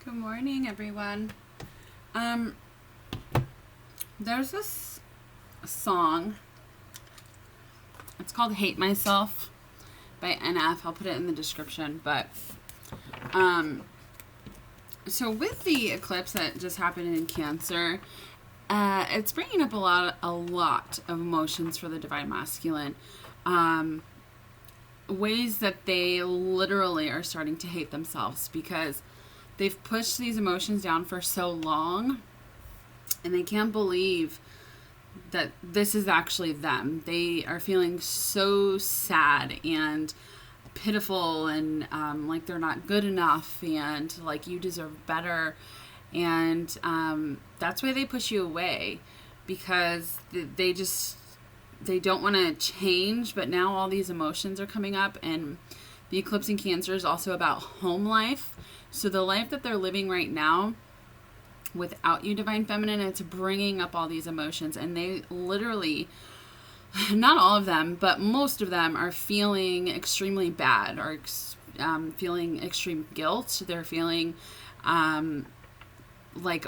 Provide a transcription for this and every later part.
Good morning, everyone. There's this song. It's called Hate Myself by NF. I'll put it in the description. But, so with the eclipse that just happened in Cancer, it's bringing up a lot of emotions for the Divine Masculine. Ways that they literally are starting to hate themselves because they've pushed these emotions down for so long and they can't believe that this is actually them. They are feeling so sad and pitiful and like they're not good enough and like you deserve better. And that's why they push you away, because they don't want to change, but now all these emotions are coming up. And the eclipse in Cancer is also about home life. So the life that they're living right now without you, Divine Feminine, it's bringing up all these emotions. And they literally, not all of them, but most of them are feeling extremely bad or feeling extreme guilt. They're feeling like,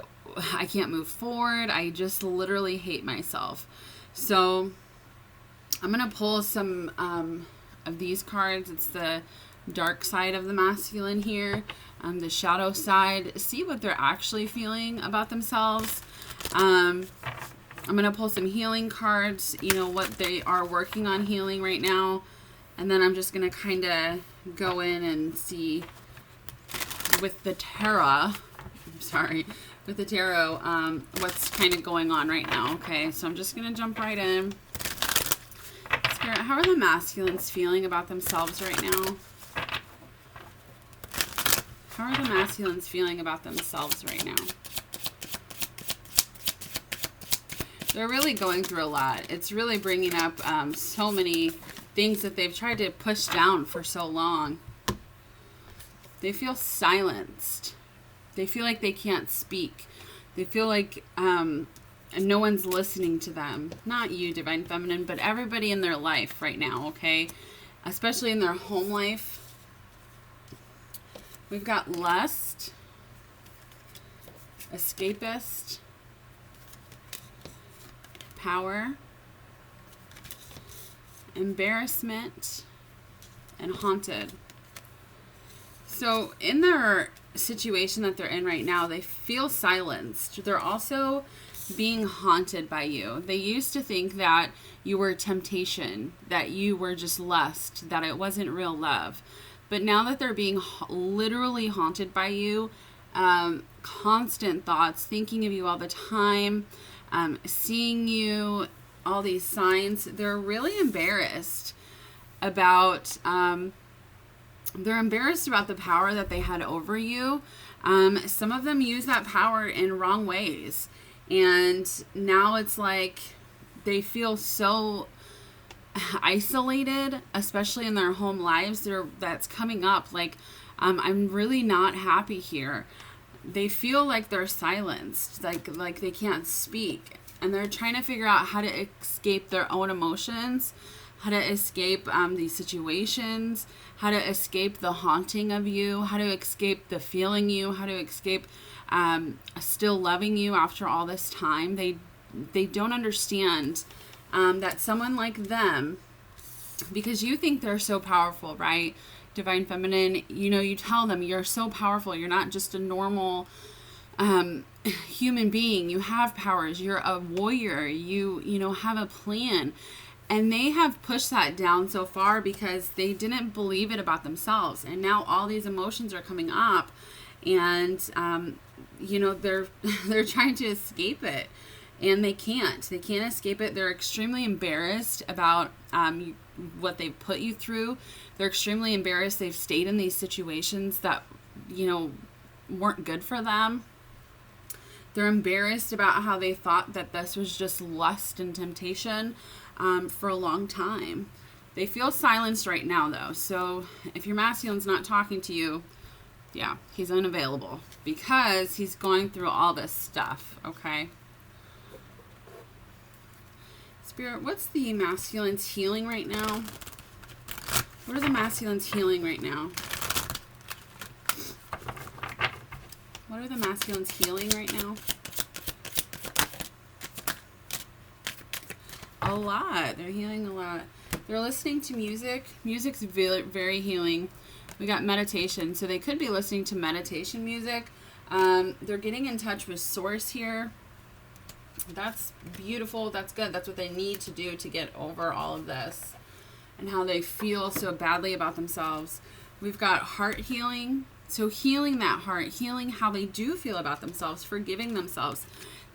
I can't move forward. I just literally hate myself. So I'm going to pull some of these cards. It's the dark side of the masculine here, the shadow side. See what they're actually feeling about themselves. I'm going to pull some healing cards, what they are working on healing right now. And then I'm just going to kind of go in and see with the tarot, what's kind of going on right now. Okay, so I'm just going to jump right in. Spirit, how are the masculines feeling about themselves right now? How are the masculines feeling about themselves right now? They're really going through a lot. It's really bringing up so many things that they've tried to push down for so long. They feel silenced. They feel like they can't speak. They feel like no one's listening to them. Not you, Divine Feminine, but everybody in their life right now, okay? Especially in their home life. We've got lust, escapist, power, embarrassment, and haunted. So in their situation that they're in right now, they feel silenced. They're also being haunted by you. They used to think that you were temptation, that you were just lust, that it wasn't real love. But now that they're being literally haunted by you, constant thoughts, thinking of you all the time, seeing you, all these signs, they're really embarrassed about the power that they had over you. Some of them use that power in wrong ways. And now it's like they feel so isolated, especially in their home lives. That's coming up. Like, I'm really not happy here. They feel like they're silenced, like they can't speak. And they're trying to figure out how to escape their own emotions, how to escape these situations, how to escape the haunting of you, how to escape the feeling you, how to escape still loving you after all this time. They don't understand that someone like them, because you think they're so powerful, right? Divine Feminine, you tell them you're so powerful. You're not just a normal human being. You have powers. You're a warrior. You have a plan. And they have pushed that down so far because they didn't believe it about themselves. And now all these emotions are coming up, and they're trying to escape it, and they can't. They can't escape it. They're extremely embarrassed about what they've put you through. They're extremely embarrassed they've stayed in these situations that weren't good for them. They're embarrassed about how they thought that this was just lust and temptation for a long time. They feel silenced right now, though. So if your masculine's not talking to you, yeah, he's unavailable because he's going through all this stuff, okay? Spirit, what's the masculine's healing right now? What are the masculine's healing right now? What are the masculines healing right now? A lot. They're healing a lot. They're listening to music. Music's very, very healing. We got meditation. So they could be listening to meditation music. They're getting in touch with source here. That's beautiful. That's good. That's what they need to do to get over all of this and how they feel so badly about themselves. We've got heart healing. So healing that heart, healing how they do feel about themselves, forgiving themselves.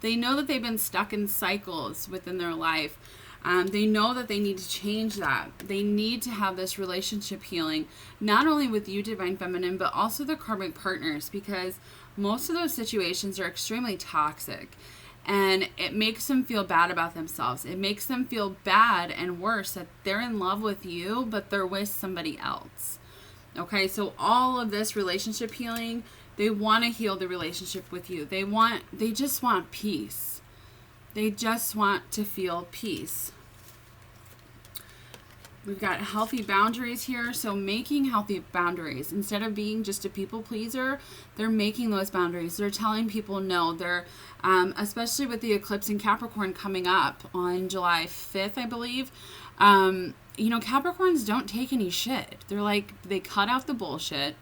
They know that they've been stuck in cycles within their life. They know that they need to change that. They need to have this relationship healing, not only with you, Divine Feminine, but also the karmic partners, because most of those situations are extremely toxic. And it makes them feel bad about themselves. It makes them feel bad and worse that they're in love with you, but they're with somebody else. Okay, so all of this relationship healing, they want to heal the relationship with you. They just want peace. They just want to feel peace. We've got healthy boundaries here. So making healthy boundaries. Instead of being just a people pleaser, they're making those boundaries. They're telling people no. They're, especially with the eclipse in Capricorn coming up on July 5th, I believe. You know, Capricorns don't take any shit. They're like, they cut out the bullshit.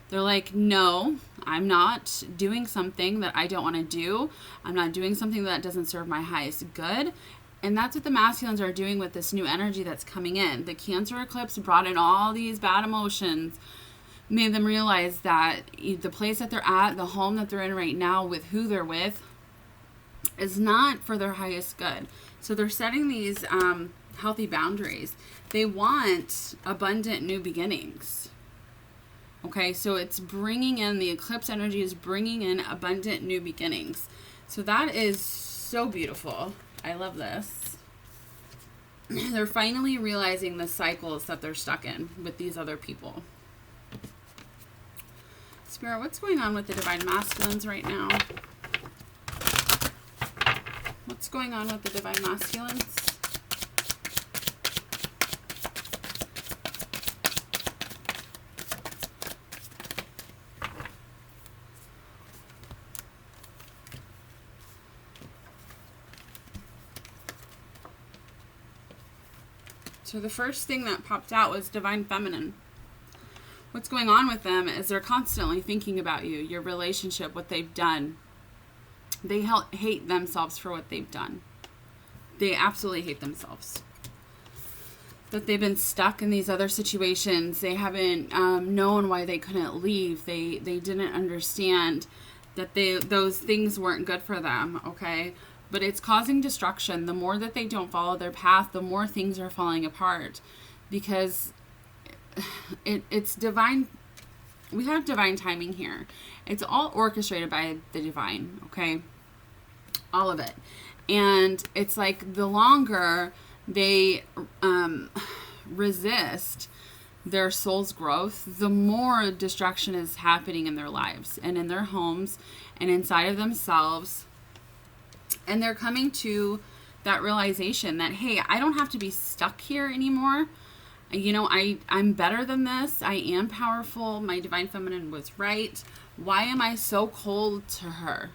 They're like, no, I'm not doing something that I don't want to do. I'm not doing something that doesn't serve my highest good. And that's what the masculines are doing with this new energy that's coming in. The Cancer eclipse brought in all these bad emotions, made them realize that the place that they're at, the home that they're in right now with who they're with, is not for their highest good. So they're setting these healthy boundaries. They want abundant new beginnings. Okay, so it's bringing in, the eclipse energy is bringing in abundant new beginnings. So that is so beautiful. I love this. They're finally realizing the cycles that they're stuck in with these other people. Spirit, what's going on with the divine masculines right now? What's going on with the divine masculines? So the first thing that popped out was Divine Feminine. What's going on with them is they're constantly thinking about you, your relationship, what they've done. They hate themselves for what they've done. They absolutely hate themselves. That they've been stuck in these other situations. They haven't known why they couldn't leave. They didn't understand that those things weren't good for them, okay? But it's causing destruction. The more that they don't follow their path, the more things are falling apart. Because it's divine. We have divine timing here. It's all orchestrated by the divine, okay? All of it. And it's like the longer they resist their soul's growth, the more destruction is happening in their lives and in their homes and inside of themselves. And they're coming to that realization that, hey, I don't have to be stuck here anymore. You know, I'm better than this. I am powerful. My divine feminine was right. Why am I so cold to her?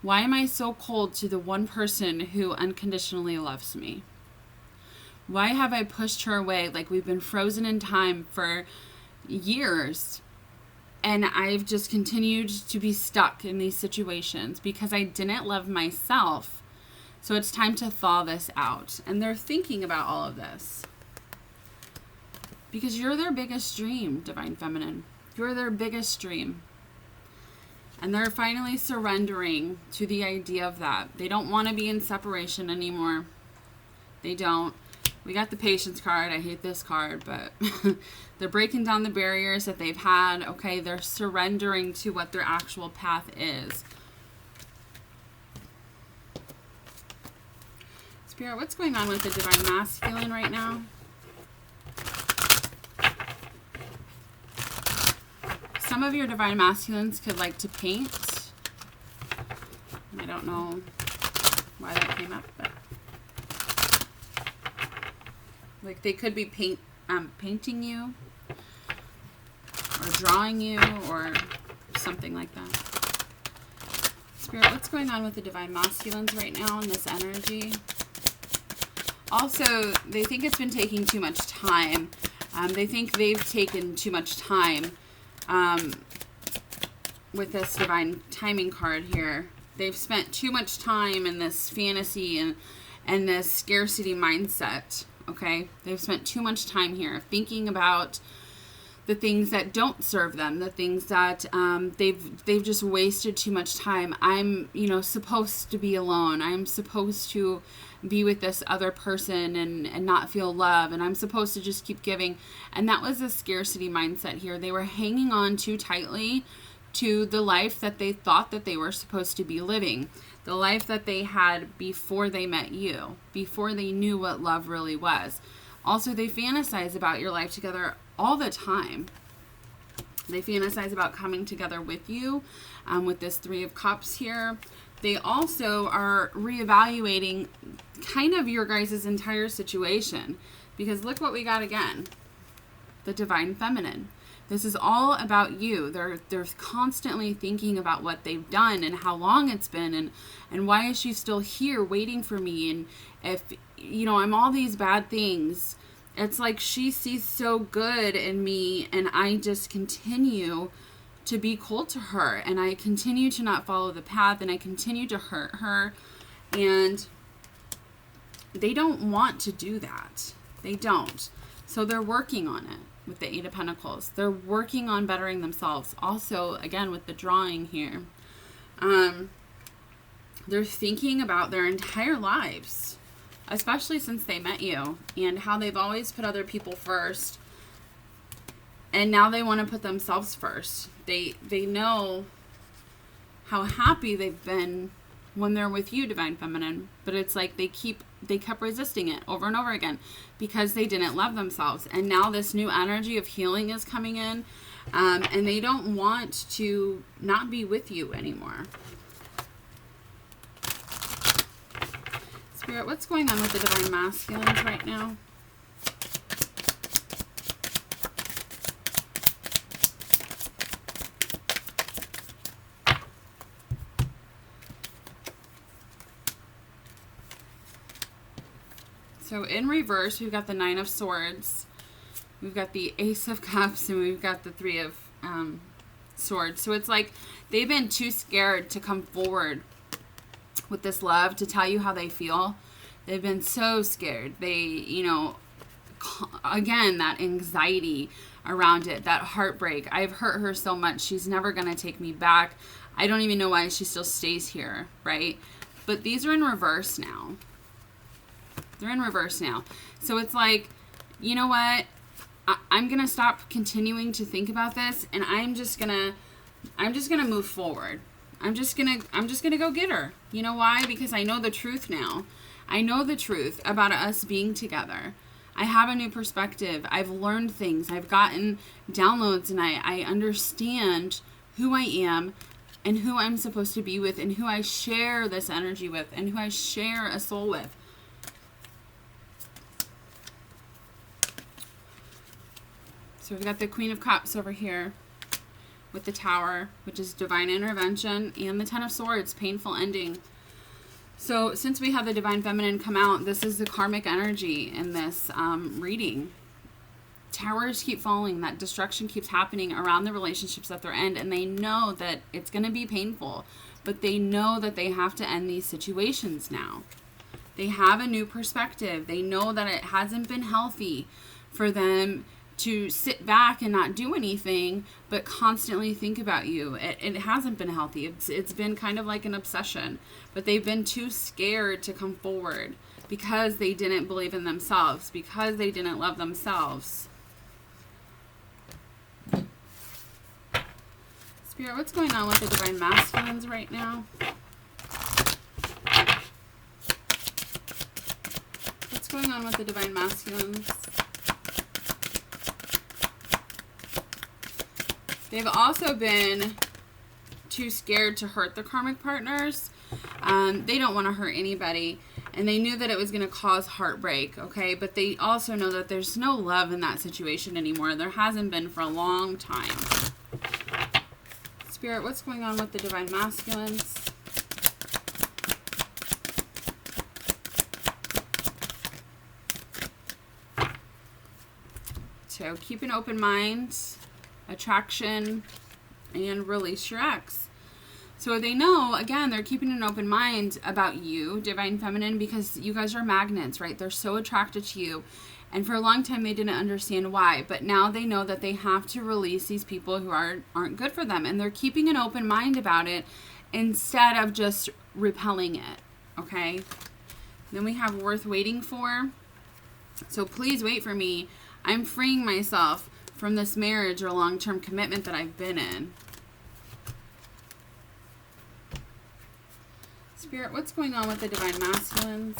Why am I so cold to the one person who unconditionally loves me? Why have I pushed her away? Like, we've been frozen in time for years. And I've just continued to be stuck in these situations because I didn't love myself. So it's time to thaw this out. And they're thinking about all of this. Because you're their biggest dream, Divine Feminine. You're their biggest dream. And they're finally surrendering to the idea of that. They don't want to be in separation anymore. They don't. We got the patience card. I hate this card, but they're breaking down the barriers that they've had. Okay, they're surrendering to what their actual path is. Spirit, what's going on with the divine masculine right now? Some of your divine masculines could like to paint. I don't know why that came up, but like they could be painting you or drawing you or something like that. Spirit, what's going on with the divine masculines right now in this energy? Also, they think it's been taking too much time. They think they've taken too much time with this divine timing card here. They've spent too much time in this fantasy and this scarcity mindset, okay? They've spent too much time here thinking about the things that don't serve them, the things that they've just wasted too much time. I'm, supposed to be alone. I'm supposed to be with this other person and not feel love, and I'm supposed to just keep giving. And that was a scarcity mindset here. They were hanging on too tightly to the life that they thought that they were supposed to be living, the life that they had before they met you, before they knew what love really was. Also, they fantasize about your life together all the time. They fantasize about coming together with you, with this Three of Cups here. They also are reevaluating kind of your guys' entire situation, because look what we got again, the Divine Feminine. This is all about you. They're constantly thinking about what they've done and how long it's been and why is she still here waiting for me, and if I'm all these bad things. It's like she sees so good in me and I just continue to be cold to her, and I continue to not follow the path, and I continue to hurt her, and they don't want to do that. They don't. So they're working on it with the Eight of Pentacles. They're working on bettering themselves. Also, again, with the drawing here, they're thinking about their entire lives, especially since they met you, and how they've always put other people first, and now they want to put themselves first. They know how happy they've been when they're with you, Divine Feminine, but it's like they kept resisting it over and over again because they didn't love themselves. And now this new energy of healing is coming in, and they don't want to not be with you anymore. Spirit, what's going on with the Divine Masculines right now? So in reverse, we've got the Nine of Swords, we've got the Ace of Cups, and we've got the Three of Swords. So it's like they've been too scared to come forward with this love to tell you how they feel. They've been so scared. They, again, that anxiety around it, that heartbreak. I've hurt her so much. She's never going to take me back. I don't even know why she still stays here, right? But these are in reverse now. They're in reverse now. So it's like, you know what? I'm going to stop continuing to think about this, and I'm just going to move forward. I'm just going to go get her. You know why? Because I know the truth now. I know the truth about us being together. I have a new perspective. I've learned things. I've gotten downloads, and I understand who I am and who I'm supposed to be with and who I share this energy with and who I share a soul with. So we've got the Queen of Cups over here with the Tower, which is divine intervention, and the Ten of Swords, painful ending. So since we have the Divine Feminine come out, this is the karmic energy in this reading. Towers keep falling. That destruction keeps happening around the relationships that they're in, and they know that it's going to be painful, but they know that they have to end these situations now. They have a new perspective. They know that it hasn't been healthy for them to sit back and not do anything, but constantly think about you. It hasn't been healthy. It's been kind of like an obsession, but they've been too scared to come forward because they didn't believe in themselves, because they didn't love themselves. Spirit, what's going on with the Divine Masculines right now? What's going on with the Divine Masculines? They've also been too scared to hurt their karmic partners. They don't want to hurt anybody. And they knew that it was going to cause heartbreak, okay? But they also know that there's no love in that situation anymore. There hasn't been for a long time. Spirit, what's going on with the Divine Masculines? So keep an open mind, attraction, and release your ex. So they know, again, they're keeping an open mind about you, Divine Feminine, because you guys are magnets, right? They're so attracted to you. And for a long time, they didn't understand why. But now they know that they have to release these people who aren't good for them. And they're keeping an open mind about it instead of just repelling it, okay? Then we have worth waiting for. So please wait for me. I'm freeing myself from this marriage or long-term commitment that I've been in. Spirit, what's going on with the Divine Masculines?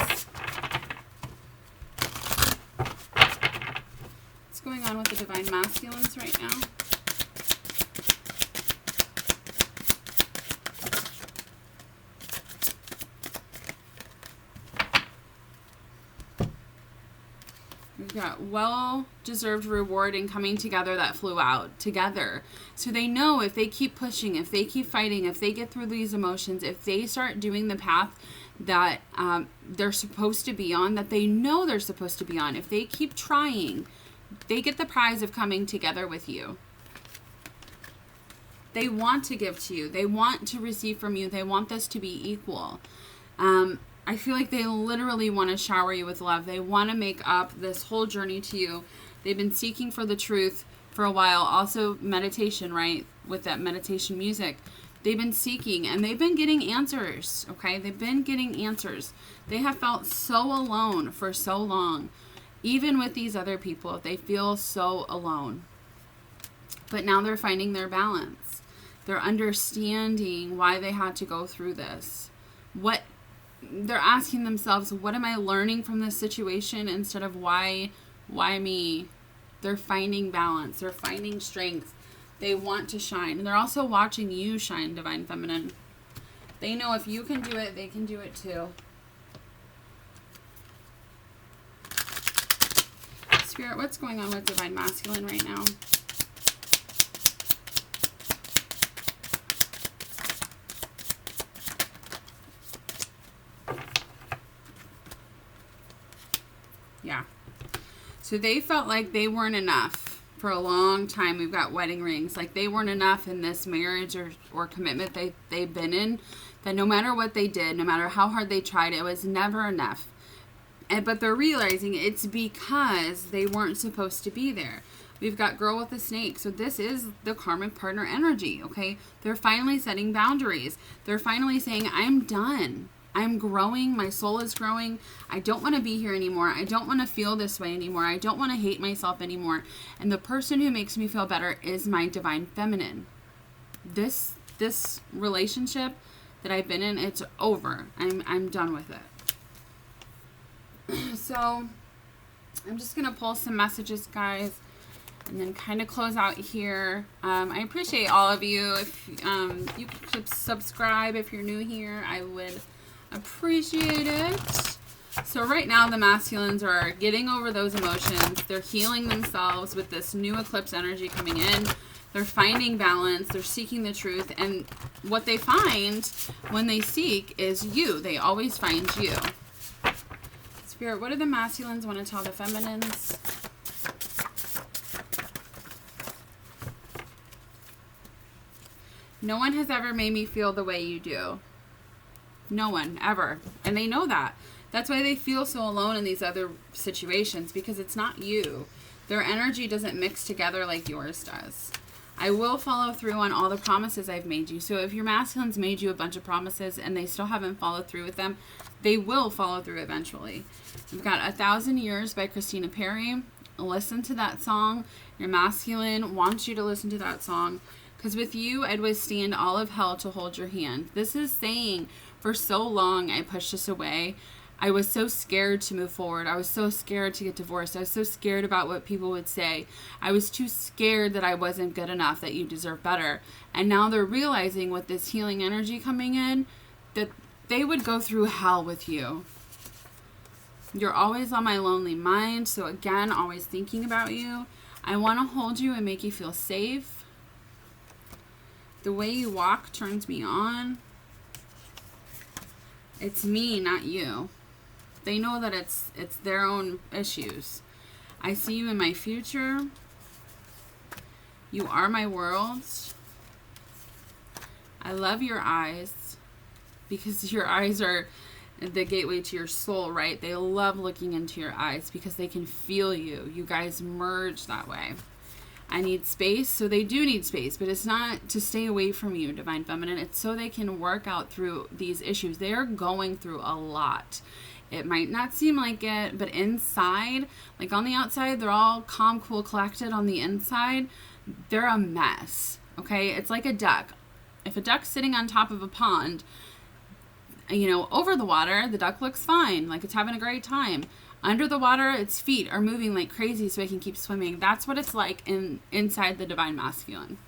What's going on with the Divine Masculines right now? We've got well-deserved reward and coming together that flew out together. So they know if they keep pushing, if they keep fighting, if they get through these emotions, if they start doing the path that they're supposed to be on, that they know they're supposed to be on, if they keep trying, they get the prize of coming together with you. They want to give to you. They want to receive from you. They want this to be equal. I feel like they literally want to shower you with love. They want to make up this whole journey to you. They've been seeking for the truth for a while. Also meditation, right? With that meditation music. They've been seeking and they've been getting answers, okay? They've been getting answers. They have felt so alone for so long. Even with these other people, they feel so alone. But now they're finding their balance. They're understanding why they had to go through this. They're asking themselves, what am I learning from this situation instead of why me? They're finding balance. They're finding strength. They want to shine. And they're also watching you shine, Divine Feminine. They know if you can do it, they can do it too. Spirit, what's going on with Divine Masculine right now? Yeah. So they felt like they weren't enough for a long time. We've got wedding rings. Like they weren't enough in this marriage or commitment they've been in. That no matter what they did, no matter how hard they tried, it was never enough. But they're realizing it's because they weren't supposed to be there. We've got girl with a snake. So this is the karmic partner energy, okay? They're finally setting boundaries. They're finally saying, I'm done. I'm growing. My soul is growing. I don't want to be here anymore. I don't want to feel this way anymore. I don't want to hate myself anymore. And the person who makes me feel better is my Divine Feminine. This relationship that I've been in, it's over. I'm done with it. So I'm just going to pull some messages, guys, and then kind of close out here. I appreciate all of you. If you could subscribe if you're new here, I would appreciate it. So right now the masculines are getting over those emotions. They're healing themselves with this new eclipse energy coming in. They're finding balance. They're seeking the truth. And what they find when they seek is you. They always find you. Spirit, what do the masculines want to tell the feminines? No one has ever made me feel the way you do. No one, ever. And they know that. That's why they feel so alone in these other situations, because it's not you. Their energy doesn't mix together like yours does. I will follow through on all the promises I've made you. So if your masculines made you a bunch of promises and they still haven't followed through with them, they will follow through eventually. We've got 1,000 Years by Christina Perri. Listen to that song. Your masculine wants you to listen to that song. Because with you, I'd withstand all of hell to hold your hand. This is saying, for so long, I pushed this away. I was so scared to move forward. I was so scared to get divorced. I was so scared about what people would say. I was too scared that I wasn't good enough, that you deserve better. And now they're realizing with this healing energy coming in, that they would go through hell with you. You're always on my lonely mind. So again, always thinking about you. I want to hold you and make you feel safe. The way you walk turns me on. It's me, not you. They know that it's their own issues. I see you in my future. You are my world. I love your eyes because your eyes are the gateway to your soul, right? They love looking into your eyes because they can feel you. You guys merge that way. I need space, so they do need space, but it's not to stay away from you, Divine Feminine. It's so they can work out through these issues. They are going through a lot. It might not seem like it, but inside, like on the outside, they're all calm, cool, collected. On the inside, they're a mess, okay? It's like a duck. If a duck's sitting on top of a pond, you know, over the water, the duck looks fine, like it's having a great time. Under the water, its feet are moving like crazy so it can keep swimming. That's what it's like inside the Divine Masculine.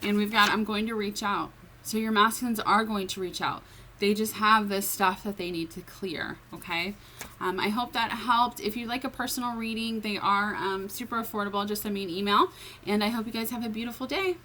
And we've got, I'm going to reach out. So your masculines are going to reach out. They just have this stuff that they need to clear, okay? I hope that helped. If you'd like a personal reading, they are super affordable. Just send me an email. And I hope you guys have a beautiful day.